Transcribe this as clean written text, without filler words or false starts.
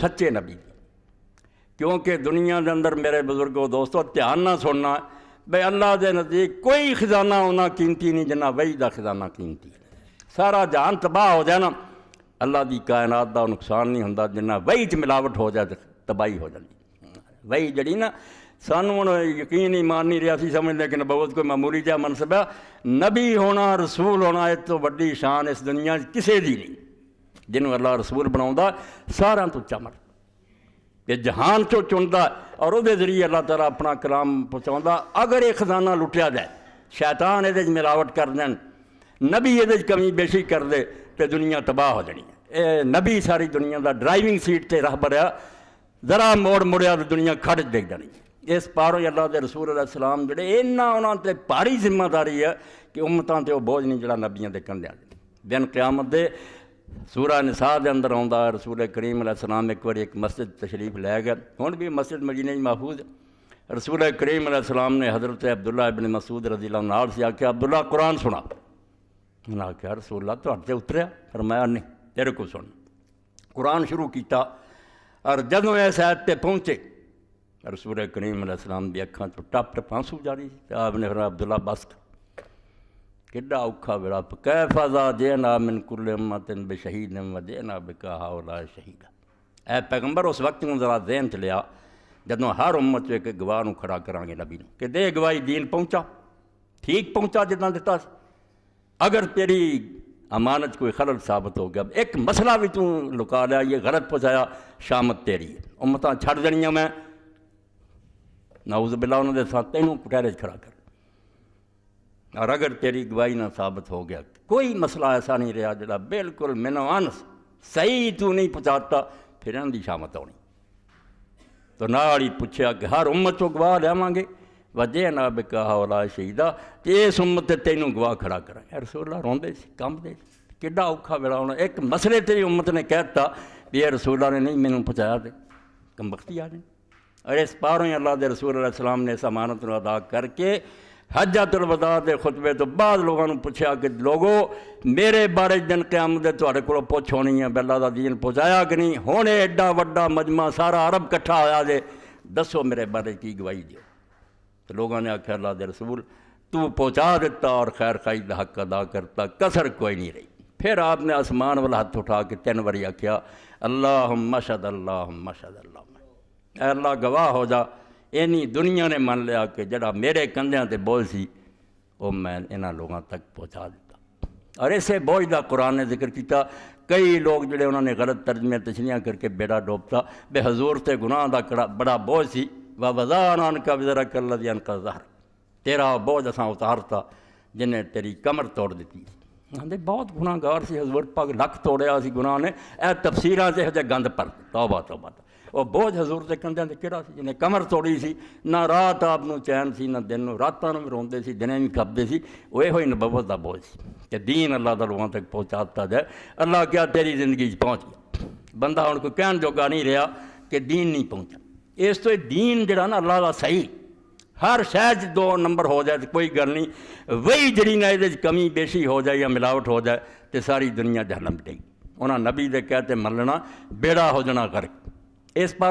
سچے نبی دی، کیونکہ دنیا دے اندر میرے بزرگوں دوستو دھیان نہ سننا بھئی اللہ دے نزدیک کوئی خزانہ ہونا قیمتی نہیں جنہ وحی دا خزانہ قیمتی، سارا جہان تباہ ہو جائے نا اللہ دی کائنات دا نقصان نہیں ہوندا جنہ وحی چ ملاوٹ ہو جائے تباہی ہو جاتی۔ وحی جڑی نا سانوں یقین ایمان نہیں رہا سی سمجھ لیکن بہت کوئی معمولی جہا منصب ہے، نبی ہونا رسول ہونا اس تو وڈی شان اس دنیا کسے دی نہیں، جنہوں اللہ رسول بناؤندا سارا تو چمر کہ جہان چو چنتا اور وہ ذریعے اللہ تعالیٰ اپنا کلام پہنچاؤں۔ اگر یہ خزانہ لٹیا جائے، شیطان یہ ملاوٹ کر دین، نبی یہ کمی بیشی کر دے تو دنیا تباہ ہو جانی ہے۔ اے نبی ساری دنیا دا ڈرائیونگ سیٹ تے راہ بریا، ذرا موڑ مڑیا تو دنیا کھڑ دیکھ جانی۔ اس پاروں اللہ دے رسول علیہ السلام جڑے اینا انہاں تے بھاری ذمہ داری ہے کہ امتاں تے وہ بوجھ نہیں جڑا نبیاں دے کندھیاں تے۔ دن قیامت دے سورہ نساء دے اندر آندا رسول کریم علیہ السلام ایک بار ایک مسجد تشریف لے گئے، ہن بھی مسجد مدینہ محفوظ ہے۔ رسول کریم علیہ السلام نے حضرت عبداللہ ابن مسعود رضی اللہ عنہ نال سے آکھیا عبداللہ قرآن سنا۔ انہوں نے آکھیا رسول اللہ تہاڈے تے اتریا؟ فرمایا نہیں تیرے کو سن۔ قرآن شروع کیتا اور جدوں اس آیت تے پہنچے رسول کریم علیہ السلام دی اکھاں تو ٹپ ٹپ آنسو جاری تے آپ نے فرمایا عبداللہ بس کڈا اوکھا ویلا کیف اذا جئنا من کل امت بشہید وجئنا بک ہؤلاء شہیدا۔ اے پیغمبر اس وقت نوں ذرا ذہن چ لیا جدوں ہر امت چ ایک گواہ نوں کھڑا کران گے نبی نوں کہ دے گواہی دین پہنچا ٹھیک پہنچا جتنا دتا سی، اگر تیری امانت کوئی خلل ثابت ہو گیا ایک مسئلہ بھی تو لکا لیا یہ غلط پہنچایا شامت تیری ہے، امتاں چھڑ دینیاں میں نعوذ باللہ انہوں دے ساتھ تینوں کٹہرے کھڑا کر، اور اگر تیری گواہی نہ ثابت ہو گیا کوئی مسئلہ ایسا نہیں رہا جڑا بالکل منو انس صحیح تو نہیں پہنچاتا پھر انہوں دی شامت ہونی۔ تو نال ہی پوچھا کہ ہر امت چو گواہ لیاواں گے وجئنا بک ہؤلاء شہیدا تے اس امت تے تینوں گواہ کھڑا کریں۔ اے رسول اللہ روندے سی کمبدے سی کڈا اوکھا ویلا ہونا، ایک مسئلے تے امت نے کہتا بھی اے رسول اللہ نے نہیں مینوں پہنچایا تے کم بختی آ جائیں۔ اور اس پاروں ہی اللہ دے رسول علیہ السلام نے اس امانت کو ادا کر کے حجۃ الوداع دے خطبے تو بعد لوگوں نے پوچھا کہ لوگو میرے بارے دن قیامت دے تہاڈے کولوں پوچھ ہونی ہے بھی اللہ دا دین پہنچایا کہ نہیں، ہن ایڈا وڈا مجمع سارا عرب کٹھا ہویا جے دسو میرے بارے کی گواہی دیو۔ تو لوگوں نے آکھیا اللہ دے رسول تو پہنچا دیتا اور خیر خواہی دا حق ادا کرتا، کسر کوئی نہیں رہی۔ پھر آپ نے آسمان والا ہاتھ اٹھا کے 3 باری آکھیا اللہم اشہد اللہم اشہد اللہم، اے اللہ گواہ ہو جا اینی دنیا نے من لیا کہ جڑا میرے کندھیاں تے بوجھ سی وہ میں انہاں لوگوں تک پہنچا دیتا۔ اور اسے بوجھ دا قرآن نے ذکر کیتا، کئی لوگ جڑے انہوں نے غلط ترجمے تشریحاں کر کے بیڑا ڈوبتا بے حضور تے گناہ دا بڑا بوجھ سی وَوَضَعْنَا عَنْكَ وِزْرَكَ الَّذِي أَنقَضَ ظَهْرَكَ، تیرا بوجھ اساں اتارتا جن نے تیری کمر توڑ دیتی۔ آندے بہت گناہ گار سی حضور پاک لکھ توڑیا سی گناہ نے، اے تفسیراں تے ہجے گند پر توبہ توبہ۔ وہ بوجھ حضور دے کندھیاں تے کیڑا سی جنہیں کمر توڑی سی، نہ رات آپ نو چین سی نہ دن نو، راتاں نو بھی روندے سی دنیں بھی کھپدے سی، وہ ہوئی نبوت دا بوجھ سی کہ دین اللہ دا لوگوں تک پہنچاتا جائے۔ اللہ کیا تیری زندگی پہنچ گیا، بندہ ہن کوئی کہن جوگا نہیں رہا کہ دین نہیں پہنچا۔ اس تو دین جڑا نا اللہ دا صحیح ہر شہر 2 نمبر ہو جائے تو کوئی گل نہیں، وہی جڑی نہ یہ کمی بیشی ہو جائے یا ملاوٹ ہو جائے تو ساری دنیا جہنم پٹے گی۔ انہاں نبی دے کہتے ملنا بیڑا ہو جنا کر اس پر